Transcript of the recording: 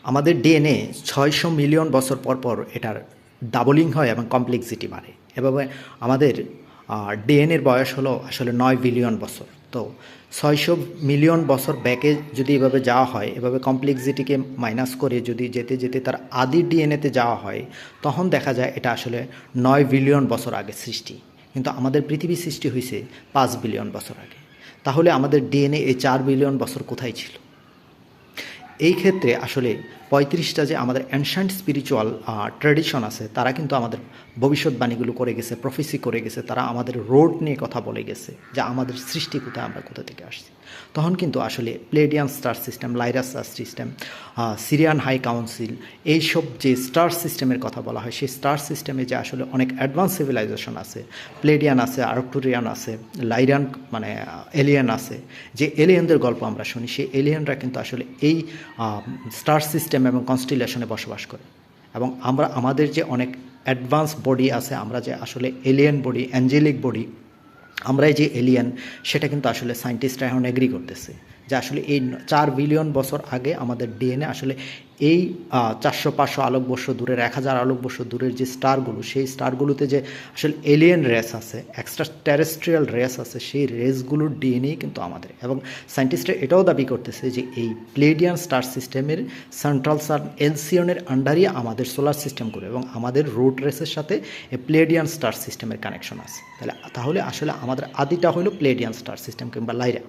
আমাদের DNA ৬০০ million বছর পর পর এটার ডাবলিং হয় এবং কমপ্লেক্সিটি বাড়ে। এভাবে আমাদের ডিএনএর বয়স হলো আসলে ৯ বিলিয়ন বছর। তো ৬০০ মিলিয়ন বছর ব্যাকে যদি এভাবে যাওয়া হয়, এভাবে কমপ্লেক্সিটিকে মাইনাস করে যদি যেতে যেতে তার আদি ডিএনএতে যাওয়া হয়, তখন দেখা যায় এটা আসলে ৯ বিলিয়ন বছর আগে সৃষ্টি। কিন্তু আমাদের পৃথিবী সৃষ্টি হয়েছে ৫ বিলিয়ন বছর আগে। তাহলে আমাদের ডিএনএ এই ৪ বিলিয়ন বছর কোথায় ছিল? এই ক্ষেত্রে আসলে ৩৫টা যে আমাদের অ্যানশান্ট স্পিরিচুয়াল ট্র্যাডিশন আছে, তারা কিন্তু আমাদের ভবিষ্যৎবাণীগুলো করে গেছে, প্রফেসি করে গেছে। তারা আমাদের রোড নিয়ে কথা বলে গেছে যে আমাদের সৃষ্টি কোথায়, আমরা কোথা থেকে আসছি। তখন কিন্তু আসলে Pleiadian star system, Lyran star system, Sirian high council, এইসব যে স্টার সিস্টেমের কথা বলা হয়, সেই স্টার সিস্টেমে যে আসলে অনেক অ্যাডভান্স সিভিলাইজেশন আছে, প্লেডিয়ান আছে, আর্কটুরিয়ান আছে, লাইরান মানে এলিয়েন আছে, যে এলিয়েনদের গল্প আমরা শুনি, সেই এলিয়েনরা কিন্তু আসলে এই স্টার সিস্টেম এবং কনস্টিলেশনে বসবাস করে। এবং আমরা আমাদের যে অনেক অ্যাডভান্স বডি আছে, আমরা যে আসলে এলিয়েন বডি, অ্যাঞ্জেলিক বডি, আমরাই যে এলিয়েন, সেটা কিন্তু আসলে সায়েন্টিস্টরা এখন এগ্রি করতেছে যে আসলে এই ৪ বিলিয়ন বছর আগে আমাদের ডিএনএ আসলে এই ৪০০-৫০০ আলোকবর্ষ দূরের, ১,০০০ আলোকবর্ষ দূরের যে স্টারগুলো, সেই স্টারগুলোতে যে আসলে এলিয়েন রেস আছে, এক্সট্রা টেরেস্ট্রিয়াল রেস আছে, সেই রেসগুলোর ডিএনএ কিন্তু আমাদের। এবং সায়েন্টিস্টরা এটাও দাবি করতেছে যে এই প্লেডিয়ান স্টার সিস্টেমের সেন্ট্রাল সান এলসিয়নের আন্ডারই আমাদের সোলার সিস্টেম করে, এবং আমাদের রুট রেসের সাথে এই প্লেডিয়ান স্টার সিস্টেমের কানেকশন আছে। তাহলে আসলে আমাদের আদিটা হলো প্লেডিয়ান স্টার সিস্টেম কিংবা লাইরা।